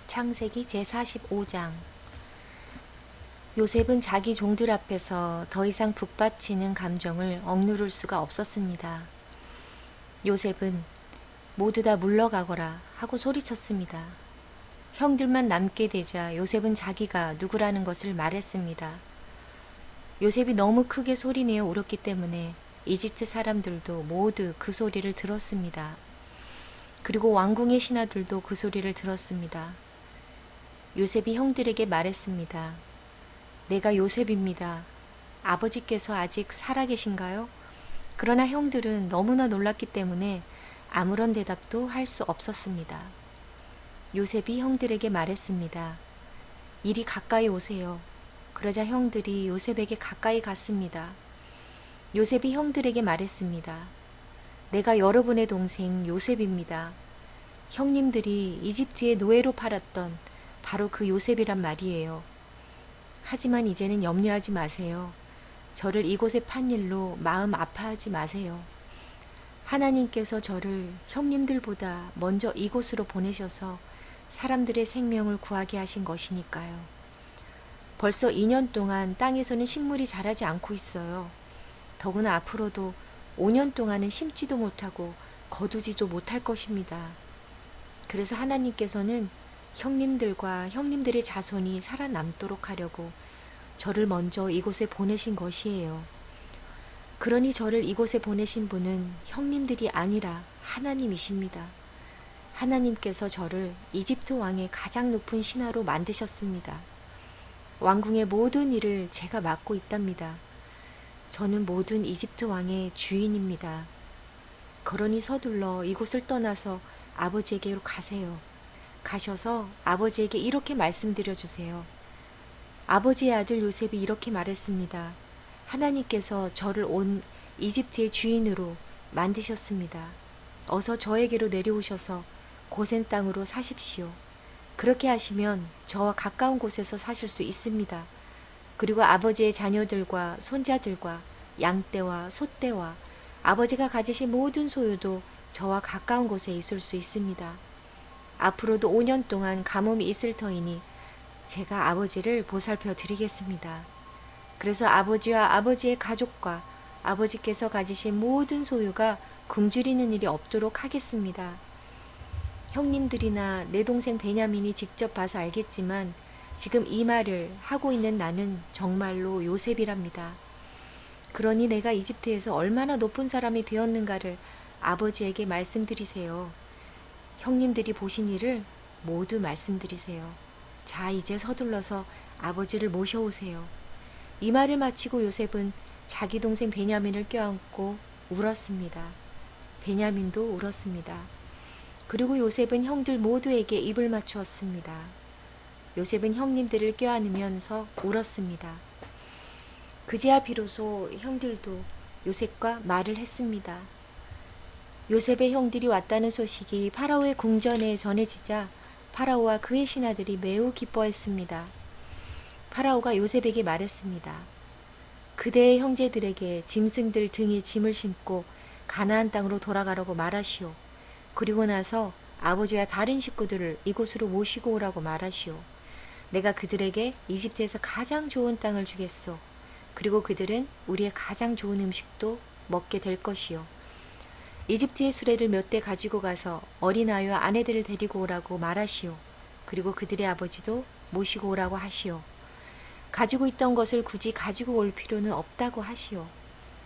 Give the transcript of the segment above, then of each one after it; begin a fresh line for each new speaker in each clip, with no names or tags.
창세기 제45장. 요셉은 자기 종들 앞에서 더 이상 북받치는 감정을 억누를 수가 없었습니다. 요셉은 모두 다 물러가거라 하고 소리쳤습니다. 형들만 남게 되자 요셉은 자기가 누구라는 것을 말했습니다. 요셉이 너무 크게 소리내어 울었기 때문에 이집트 사람들도 모두 그 소리를 들었습니다. 그리고 왕궁의 신하들도 그 소리를 들었습니다. 요셉이 형들에게 말했습니다. 내가 요셉입니다. 아버지께서 아직 살아계신가요? 그러나 형들은 너무나 놀랐기 때문에 아무런 대답도 할 수 없었습니다. 요셉이 형들에게 말했습니다. 이리 가까이 오세요. 그러자 형들이 요셉에게 가까이 갔습니다. 요셉이 형들에게 말했습니다. 내가 여러분의 동생 요셉입니다. 형님들이 이집트의 노예로 팔았던 바로 그 요셉이란 말이에요. 하지만 이제는 염려하지 마세요. 저를 이곳에 판 일로 마음 아파하지 마세요. 하나님께서 저를 형님들보다 먼저 이곳으로 보내셔서 사람들의 생명을 구하게 하신 것이니까요. 벌써 2년 동안 땅에서는 식물이 자라지 않고 있어요. 더구나 앞으로도 5년 동안은 심지도 못하고 거두지도 못할 것입니다. 그래서 하나님께서는 형님들과 형님들의 자손이 살아남도록 하려고 저를 먼저 이곳에 보내신 것이에요. 그러니 저를 이곳에 보내신 분은 형님들이 아니라 하나님이십니다. 하나님께서 저를 이집트 왕의 가장 높은 신하로 만드셨습니다. 왕궁의 모든 일을 제가 맡고 있답니다. 저는 모든 이집트 왕의 주인입니다. 그러니 서둘러 이곳을 떠나서 아버지에게로 가세요. 가셔서 아버지에게 이렇게 말씀드려 주세요. 아버지의 아들 요셉이 이렇게 말했습니다. 하나님께서 저를 온 이집트의 주인으로 만드셨습니다. 어서 저에게로 내려오셔서 고센 땅으로 사십시오. 그렇게 하시면 저와 가까운 곳에서 사실 수 있습니다. 그리고 아버지의 자녀들과 손자들과 양떼와 소떼와 아버지가 가지신 모든 소유도 저와 가까운 곳에 있을 수 있습니다. 앞으로도 5년 동안 가뭄이 있을 터이니 제가 아버지를 보살펴 드리겠습니다. 그래서 아버지와 아버지의 가족과 아버지께서 가지신 모든 소유가 굶주리는 일이 없도록 하겠습니다. 형님들이나 내 동생 베냐민이 직접 봐서 알겠지만 지금 이 말을 하고 있는 나는 정말로 요셉이랍니다. 그러니 내가 이집트에서 얼마나 높은 사람이 되었는가를 아버지에게 말씀드리세요. 형님들이 보신 일을 모두 말씀드리세요. 자, 이제 서둘러서 아버지를 모셔오세요. 이 말을 마치고 요셉은 자기 동생 베냐민을 껴안고 울었습니다. 베냐민도 울었습니다. 그리고 요셉은 형들 모두에게 입을 맞추었습니다. 요셉은 형님들을 껴안으면서 울었습니다. 그제야 비로소 형들도 요셉과 말을 했습니다. 요셉의 형들이 왔다는 소식이 파라오의 궁전에 전해지자 파라오와 그의 신하들이 매우 기뻐했습니다. 파라오가 요셉에게 말했습니다. 그대의 형제들에게 짐승들 등에 짐을 싣고 가나안 땅으로 돌아가라고 말하시오. 그리고 나서 아버지와 다른 식구들을 이곳으로 모시고 오라고 말하시오. 내가 그들에게 이집트에서 가장 좋은 땅을 주겠소. 그리고 그들은 우리의 가장 좋은 음식도 먹게 될 것이요. 이집트의 수레를 몇 대 가지고 가서 어린아이와 아내들을 데리고 오라고 말하시오. 그리고 그들의 아버지도 모시고 오라고 하시오. 가지고 있던 것을 굳이 가지고 올 필요는 없다고 하시오.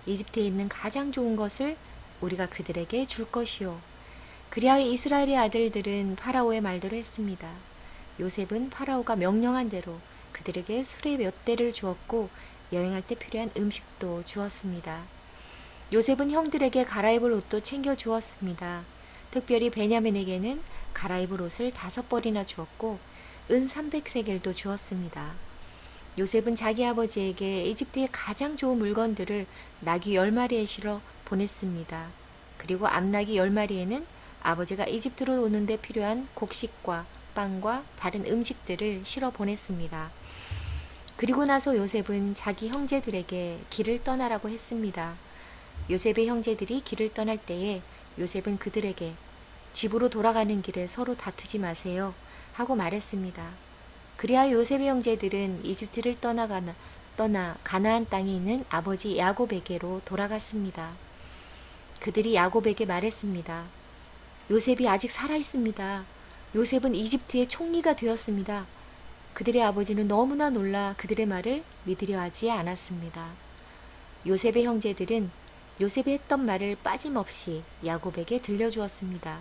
이집트에 있는 가장 좋은 것을 우리가 그들에게 줄 것이오. 그리하여 이스라엘의 아들들은 파라오의 말대로 했습니다. 요셉은 파라오가 명령한 대로 그들에게 수레 몇 대를 주었고 여행할 때 필요한 음식도 주었습니다. 요셉은 형들에게 갈아입을 옷도 챙겨 주었습니다. 특별히 베냐민에게는 갈아입을 옷을 5벌이나 주었고 은 300세겔도 주었습니다. 요셉은 자기 아버지에게 이집트의 가장 좋은 물건들을 나귀 10마리에 실어 보냈습니다. 그리고 암나귀 10마리에는 아버지가 이집트로 오는 데 필요한 곡식과 빵과 다른 음식들을 실어 보냈습니다. 그리고 나서 요셉은 자기 형제들에게 길을 떠나라고 했습니다. 요셉의 형제들이 길을 떠날 때에 요셉은 그들에게 집으로 돌아가는 길에 서로 다투지 마세요. 하고 말했습니다. 그리하여 요셉의 형제들은 이집트를 떠나 가나안 땅에 있는 아버지 야곱에게로 돌아갔습니다. 그들이 야곱에게 말했습니다. 요셉이 아직 살아 있습니다. 요셉은 이집트의 총리가 되었습니다. 그들의 아버지는 너무나 놀라 그들의 말을 믿으려 하지 않았습니다. 요셉의 형제들은 요셉이 했던 말을 빠짐없이 야곱에게 들려주었습니다.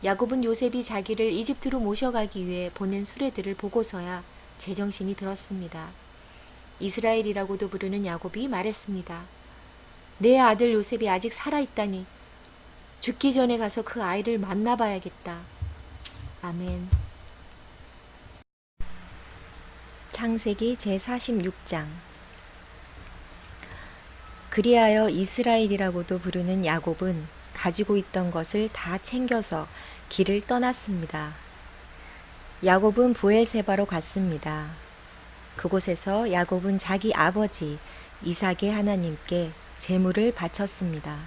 야곱은 요셉이 자기를 이집트로 모셔가기 위해 보낸 수레들을 보고서야 제정신이 들었습니다. 이스라엘이라고도 부르는 야곱이 말했습니다. 내 아들 요셉이 아직 살아있다니 죽기 전에 가서 그 아이를 만나봐야겠다. 아멘. 창세기 제46장. 그리하여 이스라엘이라고도 부르는 야곱은 가지고 있던 것을 다 챙겨서 길을 떠났습니다. 야곱은 브엘세바로 갔습니다. 그곳에서 야곱은 자기 아버지 이삭의 하나님께 제물을 바쳤습니다.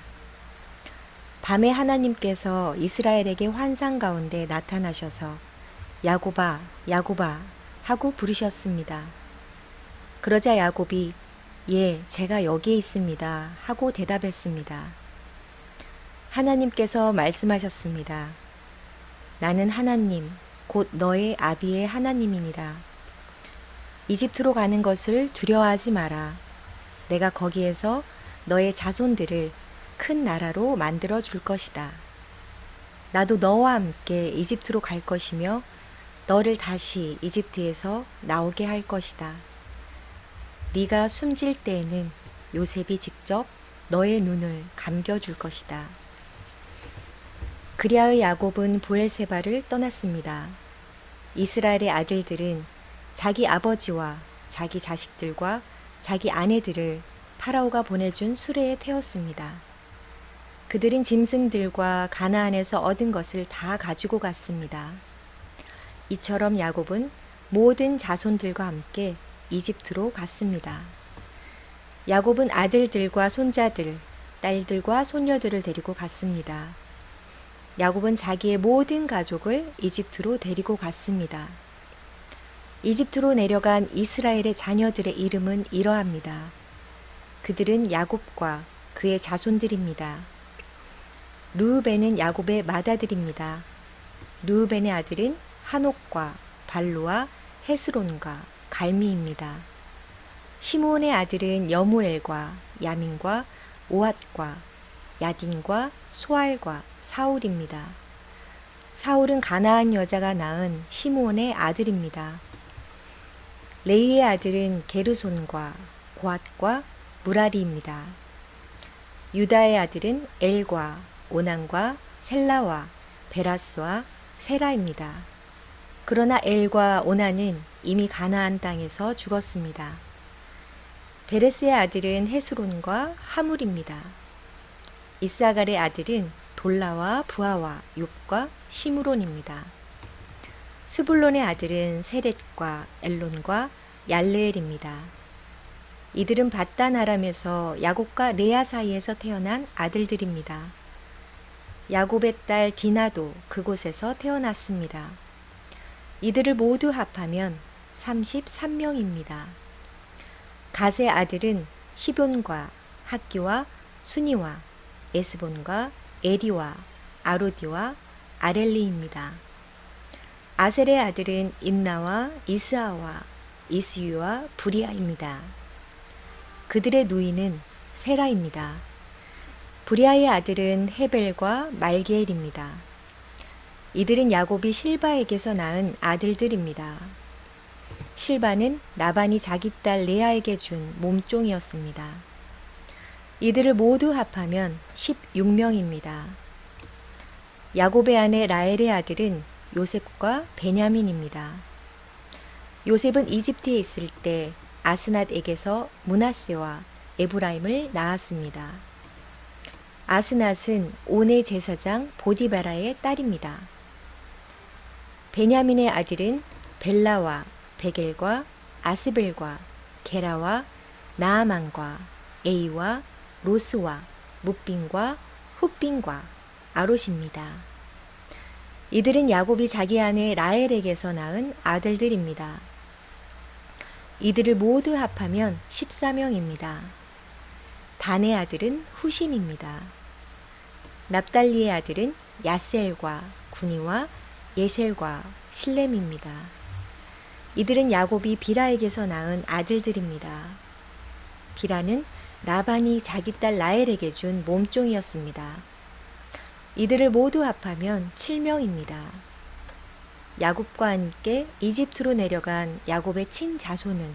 밤에 하나님께서 이스라엘에게 환상 가운데 나타나셔서 야곱아, 야곱아 하고 부르셨습니다. 그러자 야곱이 예, 제가 여기에 있습니다 하고 대답했습니다. 하나님께서 말씀하셨습니다. 나는 하나님, 곧 너의 아비의 하나님이니라. 이집트로 가는 것을 두려워하지 마라. 내가 거기에서 너의 자손들을 큰 나라로 만들어 줄 것이다. 나도 너와 함께 이집트로 갈 것이며 너를 다시 이집트에서 나오게 할 것이다. 네가 숨질 때에는 요셉이 직접 너의 눈을 감겨줄 것이다. 그리하여 야곱은 브엘세바를 떠났습니다. 이스라엘의 아들들은 자기 아버지와 자기 자식들과 자기 아내들을 파라오가 보내준 수레에 태웠습니다. 그들은 짐승들과 가나안에서 얻은 것을 다 가지고 갔습니다. 이처럼 야곱은 모든 자손들과 함께 이집트로 갔습니다. 야곱은 아들들과 손자들, 딸들과 손녀들을 데리고 갔습니다. 야곱은 자기의 모든 가족을 이집트로 데리고 갔습니다. 이집트로 내려간 이스라엘의 자녀들의 이름은 이러합니다. 그들은 야곱과 그의 자손들입니다. 르우벤은 야곱의 맏아들입니다. 르우벤의 아들은 한옥과 발루와 헤스론과 갈미입니다. 시므온의 아들은 여무엘과 야민과 오앗과 야딘과 소알과 사울입니다. 사울은 가나안 여자가 낳은 시므온의 아들입니다. 레위의 아들은 게르손과 고앗과 무라리입니다. 유다의 아들은 엘과 오난과 셀라와 베라스와 세라입니다. 그러나 엘과 오난은 이미 가나안 땅에서 죽었습니다. 베레스의 아들은 헤스론과 하물입니다. 이사갈의 아들은 돌라와 부하와 욥과 시므론입니다. 스불론의 아들은 세렛과 엘론과 얄레엘입니다. 이들은 바단 아람에서 야곱과 레아 사이에서 태어난 아들들입니다. 야곱의 딸 디나도 그곳에서 태어났습니다. 이들을 모두 합하면 33명입니다. 갓의 아들은 시본과 학기와 순이와 에스본과 에리와 아로디와 아렐리입니다. 아셀의 아들은 임나와 이스아와 이스유와 부리아입니다. 그들의 누이는 세라입니다. 부리아의 아들은 헤벨과 말기엘입니다. 이들은 야곱이 실바에게서 낳은 아들들입니다. 실바는 라반이 자기 딸 레아에게 준 몸종이었습니다. 이들을 모두 합하면 16명입니다. 야곱의 아내 라헬의 아들은 요셉과 베냐민입니다. 요셉은 이집트에 있을 때 아스낫에게서 므낫세와 에브라임을 낳았습니다. 아스낫은 온의 제사장 보디바라의 딸입니다. 베냐민의 아들은 벨라와 베겔과 아스벨과 게라와 나아만과 에이와 로스와 뭇빈과 훗빈과 아롯입니다. 이들은 야곱이 자기 아내 라헬에게서 낳은 아들들입니다. 이들을 모두 합하면 14명입니다. 단의 아들은 후심입니다. 납달리의 아들은 야셀과 구니와 예셀과 실렘입니다. 이들은 야곱이 비라에게서 낳은 아들들입니다. 비라는 라반이 자기 딸 라헬에게 준 몸종이었습니다. 이들을 모두 합하면 7명입니다. 야곱과 함께 이집트로 내려간 야곱의 친자손은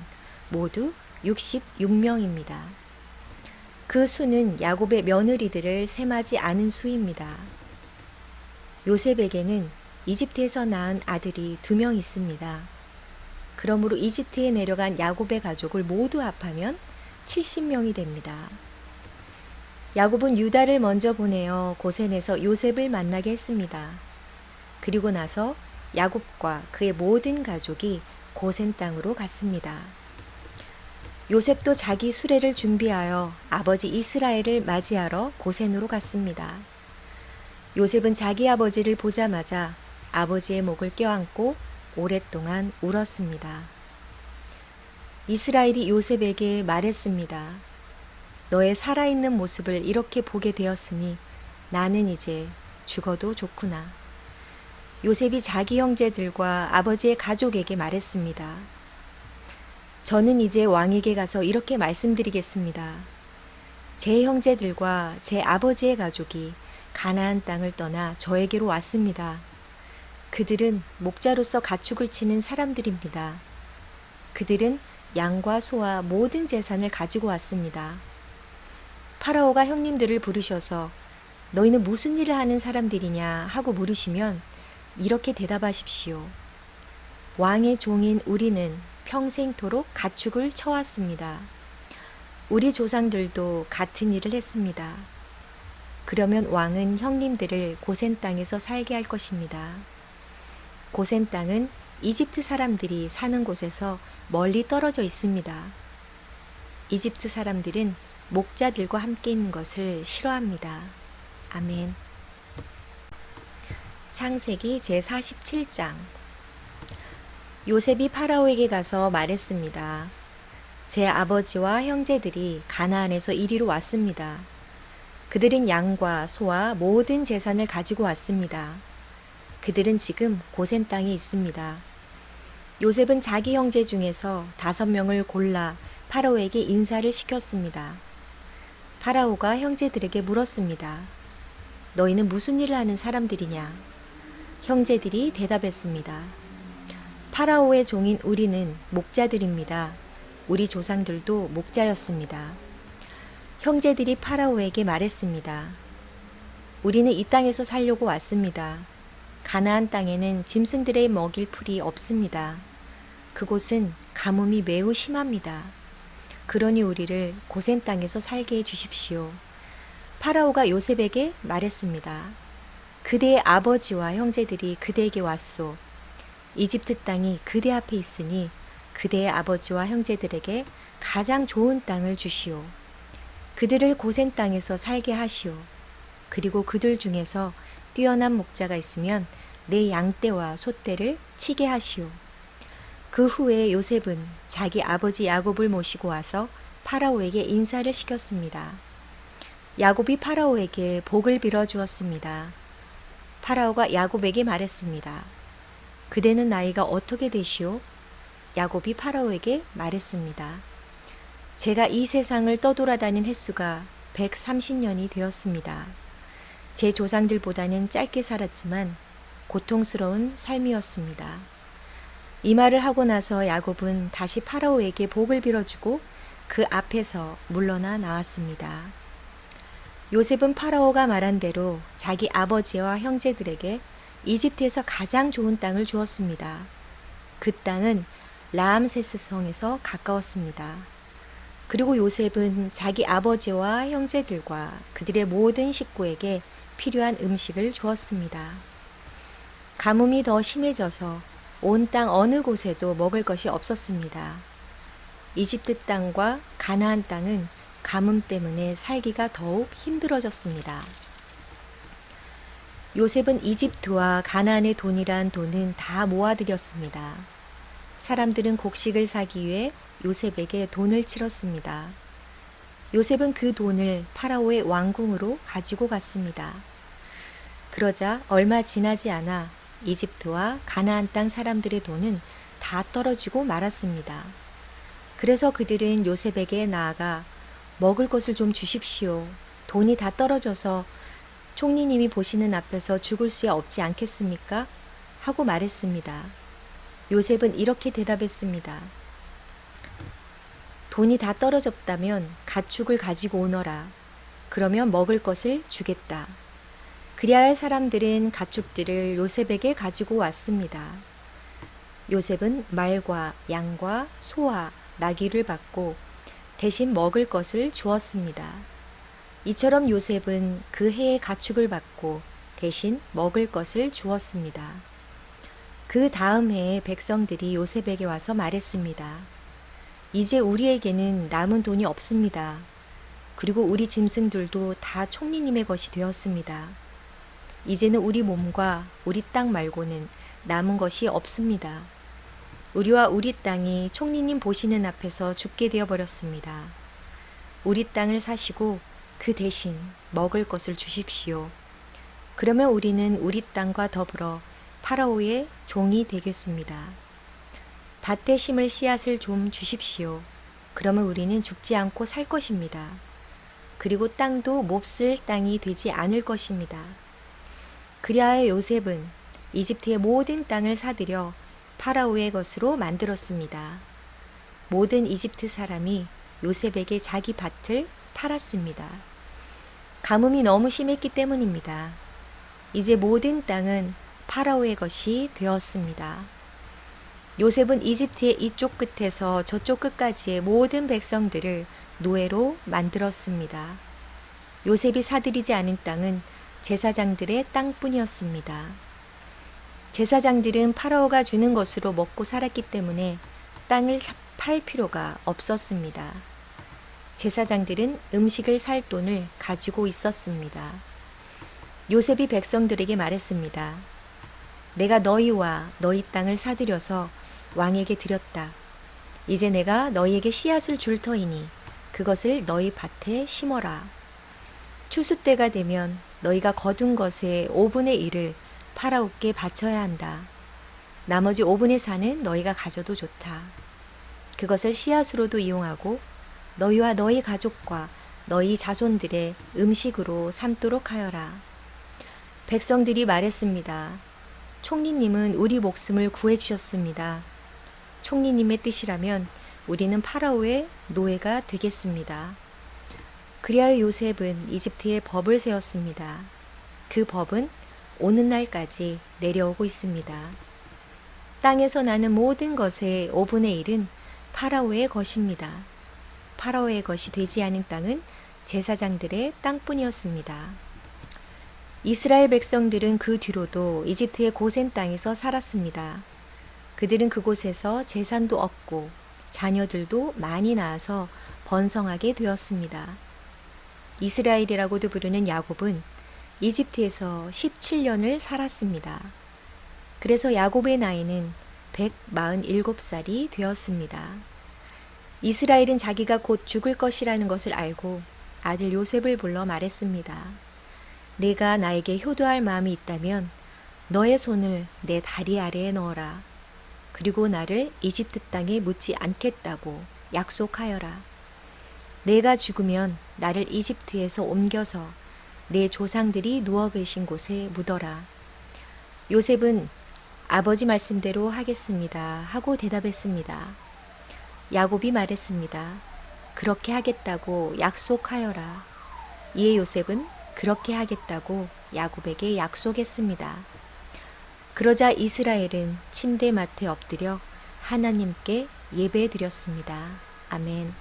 모두 66명입니다. 그 수는 야곱의 며느리들을 셈하지 않은 수입니다. 요셉에게는 이집트에서 낳은 아들이 2명 있습니다. 그러므로 이집트에 내려간 야곱의 가족을 모두 합하면 70명이 됩니다. 야곱은 유다를 먼저 보내어 고센에서 요셉을 만나게 했습니다. 그리고 나서 야곱과 그의 모든 가족이 고센 땅으로 갔습니다. 요셉도 자기 수레를 준비하여 아버지 이스라엘을 맞이하러 고센으로 갔습니다. 요셉은 자기 아버지를 보자마자 아버지의 목을 껴안고 오랫동안 울었습니다. 이스라엘이 요셉에게 말했습니다. 너의 살아있는 모습을 이렇게 보게 되었으니 나는 이제 죽어도 좋구나. 요셉이 자기 형제들과 아버지의 가족에게 말했습니다. 저는 이제 왕에게 가서 이렇게 말씀드리겠습니다. 제 형제들과 제 아버지의 가족이 가나안 땅을 떠나 저에게로 왔습니다. 그들은 목자로서 가축을 치는 사람들입니다. 그들은 양과 소와 모든 재산을 가지고 왔습니다. 파라오가 형님들을 부르셔서 너희는 무슨 일을 하는 사람들이냐 하고 물으시면 이렇게 대답하십시오. 왕의 종인 우리는 평생토록 가축을 쳐왔습니다. 우리 조상들도 같은 일을 했습니다. 그러면 왕은 형님들을 고센 땅에서 살게 할 것입니다. 고센 땅은 이집트 사람들이 사는 곳에서 멀리 떨어져 있습니다. 이집트 사람들은 목자들과 함께 있는 것을 싫어합니다. 아멘. 창세기 제47장. 요셉이 파라오에게 가서 말했습니다. 제 아버지와 형제들이 가나안에서 이리로 왔습니다. 그들은 양과 소와 모든 재산을 가지고 왔습니다. 그들은 지금 고센 땅에 있습니다. 요셉은 자기 형제 중에서 5명을 골라 파라오에게 인사를 시켰습니다. 파라오가 형제들에게 물었습니다. 너희는 무슨 일을 하는 사람들이냐? 형제들이 대답했습니다. 파라오의 종인 우리는 목자들입니다. 우리 조상들도 목자였습니다. 형제들이 파라오에게 말했습니다. 우리는 이 땅에서 살려고 왔습니다. 가나안 땅에는 짐승들의 먹일 풀이 없습니다. 그곳은 가뭄이 매우 심합니다. 그러니 우리를 고센 땅에서 살게 해 주십시오. 파라오가 요셉에게 말했습니다. 그대의 아버지와 형제들이 그대에게 왔소. 이집트 땅이 그대 앞에 있으니 그대의 아버지와 형제들에게 가장 좋은 땅을 주시오. 그들을 고센 땅에서 살게 하시오. 그리고 그들 중에서 뛰어난 목자가 있으면 내 양떼와 소떼를 치게 하시오. 그 후에 요셉은 자기 아버지 야곱을 모시고 와서 파라오에게 인사를 시켰습니다. 야곱이 파라오에게 복을 빌어 주었습니다. 파라오가 야곱에게 말했습니다. 그대는 나이가 어떻게 되시오? 야곱이 파라오에게 말했습니다. 제가 이 세상을 떠돌아다닌 횟수가 130년이 되었습니다. 제 조상들보다는 짧게 살았지만 고통스러운 삶이었습니다. 이 말을 하고 나서 야곱은 다시 파라오에게 복을 빌어주고 그 앞에서 물러나 나왔습니다. 요셉은 파라오가 말한 대로 자기 아버지와 형제들에게 이집트에서 가장 좋은 땅을 주었습니다. 그 땅은 라암세스 성에서 가까웠습니다. 그리고 요셉은 자기 아버지와 형제들과 그들의 모든 식구에게 필요한 음식을 주었습니다. 가뭄이 더 심해져서 온 땅 어느 곳에도 먹을 것이 없었습니다. 이집트 땅과 가나안 땅은 가뭄 때문에 살기가 더욱 힘들어졌습니다. 요셉은 이집트와 가나안의 돈이란 돈은 다 모아들였습니다. 사람들은 곡식을 사기 위해 요셉에게 돈을 치렀습니다. 요셉은 그 돈을 파라오의 왕궁으로 가지고 갔습니다. 그러자 얼마 지나지 않아 이집트와 가나안 땅 사람들의 돈은 다 떨어지고 말았습니다. 그래서 그들은 요셉에게 나아가 먹을 것을 좀 주십시오. 돈이 다 떨어져서 총리님이 보시는 앞에서 죽을 수 없지 않겠습니까? 하고 말했습니다. 요셉은 이렇게 대답했습니다. 돈이 다 떨어졌다면 가축을 가지고 오너라. 그러면 먹을 것을 주겠다. 그리하여 사람들은 가축들을 요셉에게 가지고 왔습니다. 요셉은 말과 양과 소와 나귀를 받고 대신 먹을 것을 주었습니다. 이처럼 요셉은 그 해의 가축을 받고 대신 먹을 것을 주었습니다. 그 다음 해에 백성들이 요셉에게 와서 말했습니다. 이제 우리에게는 남은 돈이 없습니다. 그리고 우리 짐승들도 다 총리님의 것이 되었습니다. 이제는 우리 몸과 우리 땅 말고는 남은 것이 없습니다. 우리와 우리 땅이 총리님 보시는 앞에서 죽게 되어버렸습니다. 우리 땅을 사시고 그 대신 먹을 것을 주십시오. 그러면 우리는 우리 땅과 더불어 파라오의 종이 되겠습니다. 밭에 심을 씨앗을 좀 주십시오. 그러면 우리는 죽지 않고 살 것입니다. 그리고 땅도 몹쓸 땅이 되지 않을 것입니다. 그리하여 요셉은 이집트의 모든 땅을 사들여 파라오의 것으로 만들었습니다. 모든 이집트 사람이 요셉에게 자기 밭을 팔았습니다. 가뭄이 너무 심했기 때문입니다. 이제 모든 땅은 파라오의 것이 되었습니다. 요셉은 이집트의 이쪽 끝에서 저쪽 끝까지의 모든 백성들을 노예로 만들었습니다. 요셉이 사들이지 않은 땅은 제사장들의 땅뿐이었습니다. 제사장들은 파라오가 주는 것으로 먹고 살았기 때문에 땅을 팔 필요가 없었습니다. 제사장들은 음식을 살 돈을 가지고 있었습니다. 요셉이 백성들에게 말했습니다. 내가 너희와 너희 땅을 사들여서 왕에게 드렸다. 이제 내가 너희에게 씨앗을 줄 터이니 그것을 너희 밭에 심어라. 추수 때가 되면 너희가 거둔 것의 5분의 1을 파라오께 바쳐야 한다. 나머지 5분의 4는 너희가 가져도 좋다. 그것을 씨앗으로도 이용하고 너희와 너희 가족과 너희 자손들의 음식으로 삼도록 하여라. 백성들이 말했습니다. 총리님은 우리 목숨을 구해주셨습니다. 총리님의 뜻이라면 우리는 파라오의 노예가 되겠습니다. 그리하여 요셉은 이집트에 법을 세웠습니다. 그 법은 오늘날까지 내려오고 있습니다. 땅에서 나는 모든 것의 5분의 1은 파라오의 것입니다. 파라오의 것이 되지 않은 땅은 제사장들의 땅뿐이었습니다. 이스라엘 백성들은 그 뒤로도 이집트의 고센 땅에서 살았습니다. 그들은 그곳에서 재산도 얻고 자녀들도 많이 낳아서 번성하게 되었습니다. 이스라엘이라고도 부르는 야곱은 이집트에서 17년을 살았습니다. 그래서 야곱의 나이는 147살이 되었습니다. 이스라엘은 자기가 곧 죽을 것이라는 것을 알고 아들 요셉을 불러 말했습니다. 내가 나에게 효도할 마음이 있다면 너의 손을 내 다리 아래에 넣어라. 그리고 나를 이집트 땅에 묻지 않겠다고 약속하여라. 내가 죽으면 나를 이집트에서 옮겨서 내 조상들이 누워 계신 곳에 묻어라. 요셉은 아버지 말씀대로 하겠습니다 하고 대답했습니다. 야곱이 말했습니다. 그렇게 하겠다고 약속하여라. 이에 요셉은 그렇게 하겠다고 야곱에게 약속했습니다. 그러자 이스라엘은 침대맡에 엎드려 하나님께 예배드렸습니다. 아멘.